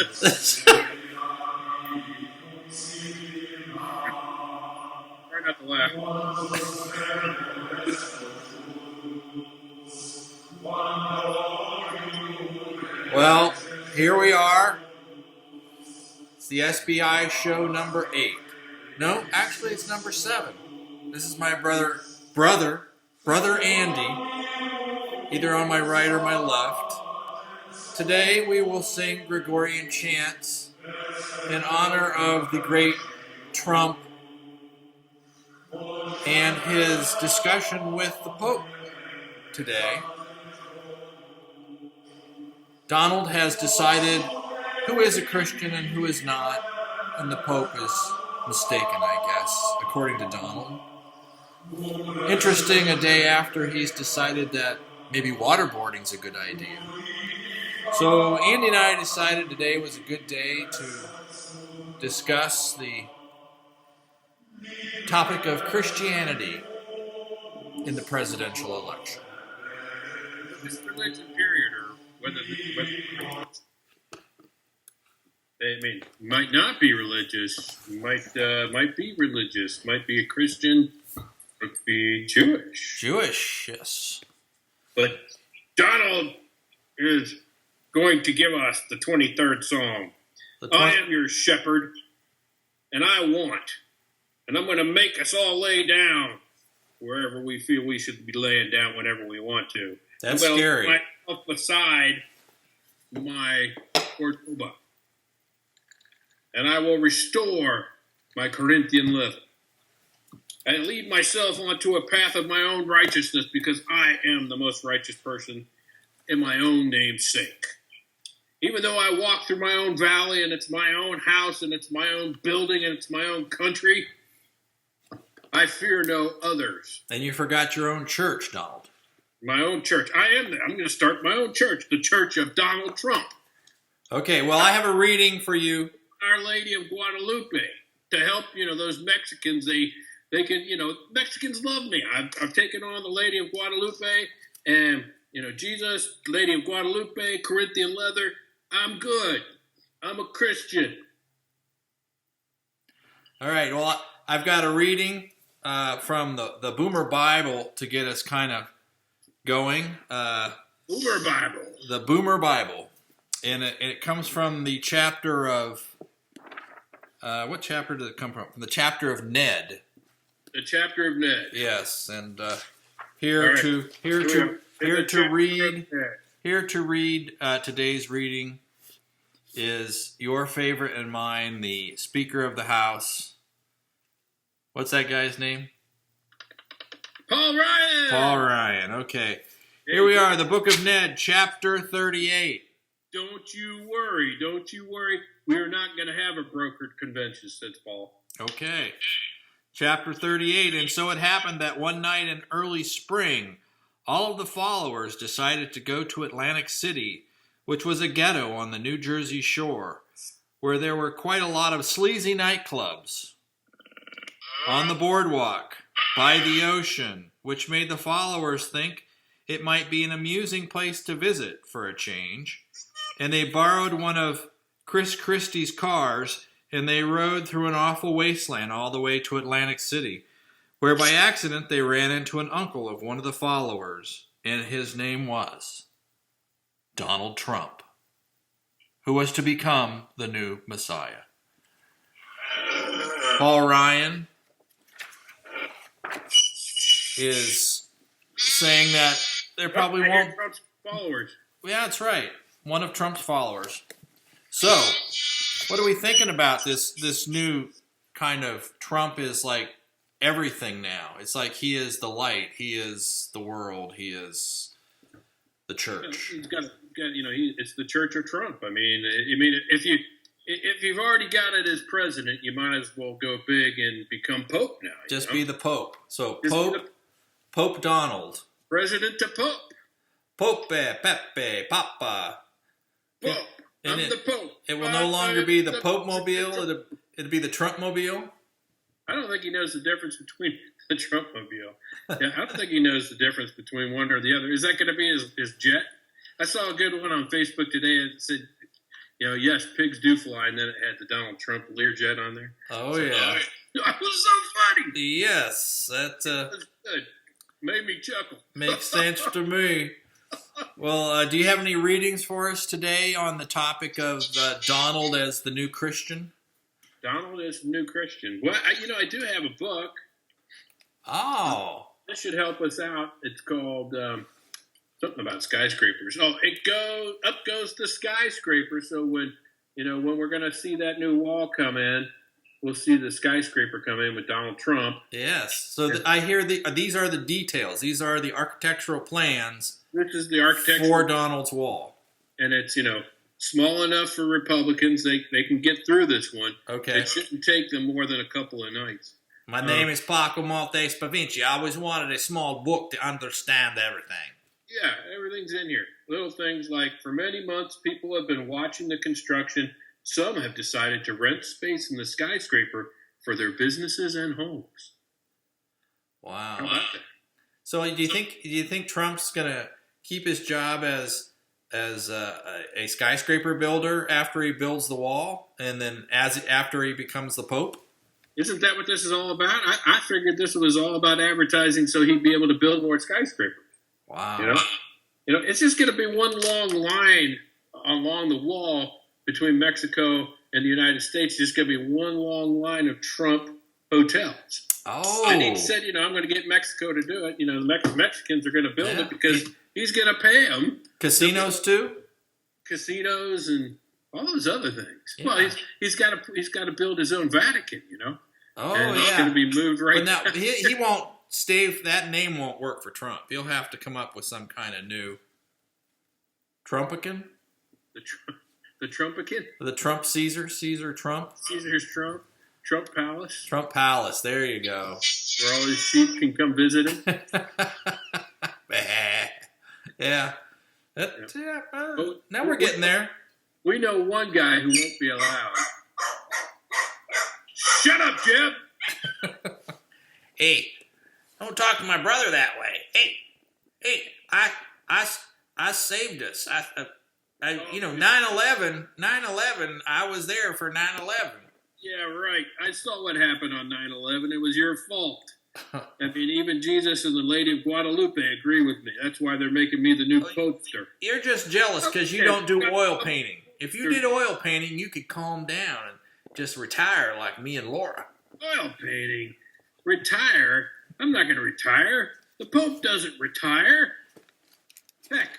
Try not to laugh. Well, here we are. It's the SBI Show number 8. No, actually it's number 7. This is my brother Andy, either on my right or my left. Today we will sing Gregorian chants in honor of the great Trump and his discussion with the Pope today. Donald has decided who is a Christian and who is not, and the Pope is mistaken, I guess, according to Donald. Interesting, a day after he's decided that maybe waterboarding's a good idea. So Andy and I decided today was a good day to discuss the topic of Christianity in the presidential election. This religion period, or whether might not be religious, might be religious, might be a Christian, might be Jewish. Jewish, yes. But Donald is going to give us the 23rd song. I am your shepherd, and I want, and I'm going to make us all lay down wherever we feel we should be laying down whenever we want to. That's scary. Up beside my Cordoba, and I will restore my Corinthian living and lead myself onto a path of my own righteousness, because I am the most righteous person in my own name's sake. Even though I walk through my own valley, and it's my own house, and it's my own building, and it's my own country, I fear no others. And you forgot your own church, Donald. My own church. I'm going to start my own church, the Church of Donald Trump. Okay, well, I have a reading for you. Our Lady of Guadalupe, to help, those Mexicans. They can, Mexicans love me. I've taken on the Lady of Guadalupe, and, Jesus, Lady of Guadalupe, Corinthian leather. I'm good. I'm a Christian. All right, well, I've got a reading from the Boomer Bible to get us kind of going. Boomer Bible. The Boomer Bible. And it comes from the chapter of... what chapter did it come from? From the chapter of Ned. The chapter of Ned. Yes, and here to read today's reading is your favorite and mine, the Speaker of the House. What's that guy's name? Paul Ryan. Paul Ryan. Okay. Here we are, the Book of Ned, chapter 38. Don't you worry. We are not going to have a brokered convention, says Paul. Okay. Chapter 38. And so it happened that one night in early spring, all of the followers decided to go to Atlantic City, which was a ghetto on the New Jersey shore, where there were quite a lot of sleazy nightclubs on the boardwalk, by the ocean, which made the followers think it might be an amusing place to visit for a change. And they borrowed one of Chris Christie's cars, and they rode through an awful wasteland all the way to Atlantic City, where by accident they ran into an uncle of one of the followers, and his name was Donald Trump, who was to become the new Messiah. Paul Ryan is saying that there probably won't... Trump's followers. Yeah, that's right. One of Trump's followers. So, what are we thinking about this new kind of... Trump is like everything now. It's like he is the light. He is the world. He is the church. He's got it's the Church of Trump. I mean, if you've already got it as president, you might as well go big and become Pope now. Just be the Pope. So Just Pope Donald. President to Pope. Pope, Pepe, Papa. Pope. I'm the Pope. It will no longer be the Pope-mobile. It'll be the Trump-mobile. I don't think he knows the difference between the Trump-mobile. Yeah, I don't think he knows the difference between one or the other. Is that going to be his jet? I saw a good one on Facebook today that said, Yes, pigs do fly, and then it had the Donald Trump Learjet on there. Oh, yeah. That was so funny. Yes, that That's good. Made me chuckle. makes sense to me. Well, do you have any readings for us today on the topic of Donald as the new Christian? Donald is the new Christian. Well, I do have a book. Oh. This should help us out. It's called something about skyscrapers. Oh, up goes the skyscraper. So when we're going to see that new wall come in, we'll see the skyscraper come in with Donald Trump. Yes. So I hear these are the details. These are the architectural plans. This is the architecture for Donald's wall. And it's, small enough for Republicans. They can get through this one. Okay. It shouldn't take them more than a couple of nights. My name is Paco Maltese Pavinci. I always wanted a small book to understand everything. Yeah, everything's in here. Little things like, for many months, people have been watching the construction. Some have decided to rent space in the skyscraper for their businesses and homes. Wow. How about that? So do you think Trump's gonna keep his job as a skyscraper builder after he builds the wall, and then after he becomes the Pope? Isn't that what this is all about? I figured this was all about advertising so he'd be able to build more skyscrapers. Wow. It's just going to be one long line along the wall between Mexico and the United States. Just going to be one long line of Trump hotels. Oh. And he said, I'm going to get Mexico to do it. The Mexicans are going to build it because he's going to pay them. Casinos too? Casinos and all those other things. Yeah. Well, he's got to build his own Vatican, Oh, and yeah. it's going to be moved right now. He won't stay. That name won't work for Trump. He'll have to come up with some kind of new Trumpican. The Trumpican. The Trump Caesar Trump. Caesar's Trump Palace. Trump Palace. There you go. Where all his sheep can come visit him. Yeah. Now we're getting there. We know one guy who won't be allowed. Shut up, Jeb! Hey, don't talk to my brother that way. Hey, I saved us. 9/11, I was there for 9/11. Yeah, right. I saw what happened on 9/11. It was your fault. Even Jesus and the Lady of Guadalupe agree with me. That's why they're making me the new popester. You're just jealous because you don't do oil painting. If you did oil painting, you could calm down and just retire like me and Laura. Oil painting? Retire? I'm not going to retire. The Pope doesn't retire. Heck,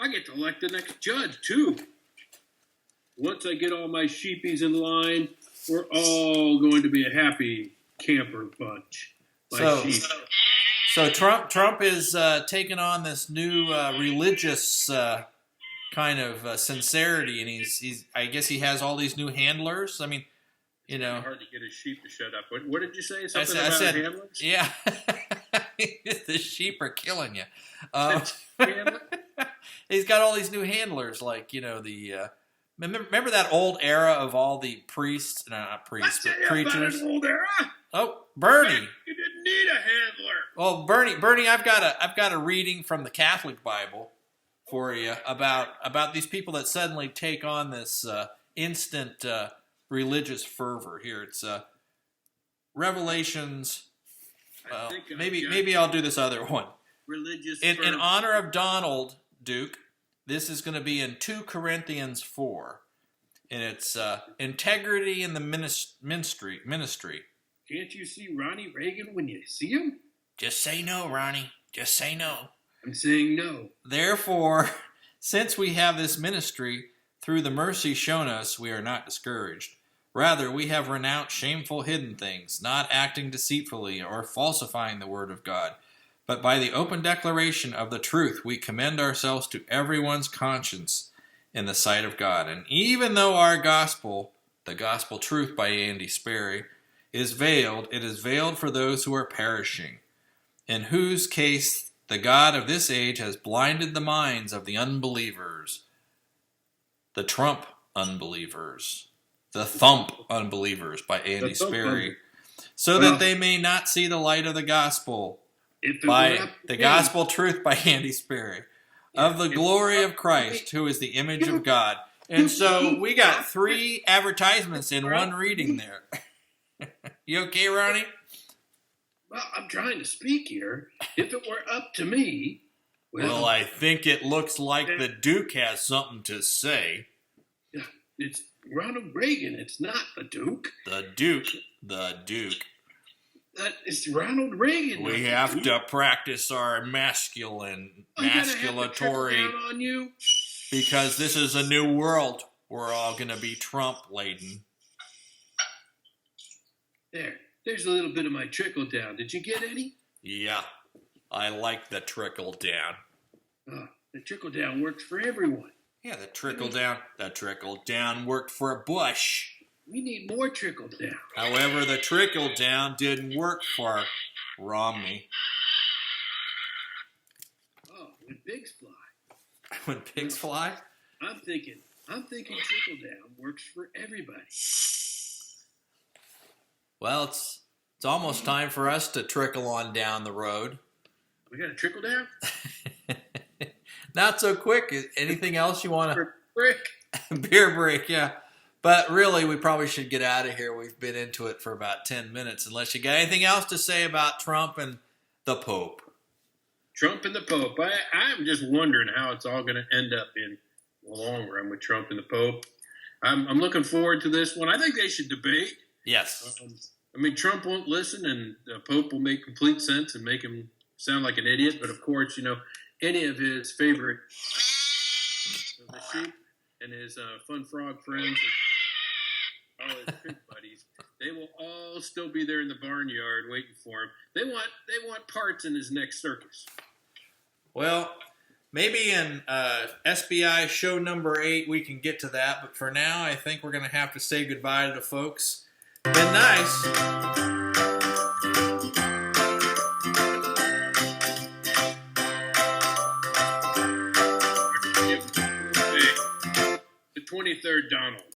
I get to elect the next judge, too. Once I get all my sheepies in line, we're all going to be a happy camper bunch. So Trump is taking on this new religious kind of sincerity, and he's I guess he has all these new handlers. Hard to get a sheep to shut up. What did you say? Something I about said, handlers? Yeah, the sheep are killing you. He's got all these new handlers, like remember that old era of all the priests? No, not priests, but preachers. Old era? Oh, Bernie. You didn't need a handler. Well, Bernie, I've got a reading from the Catholic Bible for you about these people that suddenly take on this instant religious fervor. Here, it's Revelations. Maybe I'll do this other one. Religious in honor of Donald Duke. This is going to be in 2 Corinthians 4, and it's integrity in the ministry. Can't you see Ronnie Reagan when you see him? Just say no, Ronnie. Just say no. I'm saying no. Therefore, since we have this ministry, through the mercy shown us, we are not discouraged. Rather, we have renounced shameful hidden things, not acting deceitfully or falsifying the word of God. But by the open declaration of the truth, we commend ourselves to everyone's conscience in the sight of God. And even though our gospel, the gospel truth by Andy Sperry, is veiled, it is veiled for those who are perishing, in whose case the God of this age has blinded the minds of the unbelievers, the Trump unbelievers, the thump unbelievers by Andy Sperry, so that they may not see the light of the gospel, by the gospel truth by Andy Sperry, of the glory of Christ, who is the image of God, And so we got 3 advertisements in one reading there. You okay, Ronnie? Well, I'm trying to speak here. If it were up to me... Well, I think it looks like the Duke has something to say. Yeah, it's Ronald Reagan. It's not the Duke. The Duke. That is Ronald Reagan. We have to practice our masculatory, on you. Because this is a new world. We're all going to be Trump-laden. There's a little bit of my trickle down. Did you get any? Yeah, I like the trickle down. The trickle down works for everyone. Yeah, the trickle down worked for Bush. We need more trickle down. However, the trickle down didn't work for Romney. Oh, when pigs fly. When pigs fly? I'm thinking trickle down works for everybody. Well, it's almost time for us to trickle on down the road. We got to trickle down? Not so quick. Anything else you want to... Break. Beer break, yeah. But really, we probably should get out of here. We've been into it for about 10 minutes, unless you got anything else to say about Trump and the Pope. Trump and the Pope. I'm just wondering how it's all going to end up in the long run with Trump and the Pope. I'm looking forward to this one. I think they should debate. Yes. Trump won't listen, and the Pope will make complete sense and make him sound like an idiot. But, of course, any of his favorite the sheep and his fun frog friends and all his pig buddies, they will all still be there in the barnyard waiting for him. They want parts in his next circus. Well, maybe in SBI Show number 8 we can get to that. But for now, I think we're going to have to say goodbye to the folks. Been nice. The 23rd Donald.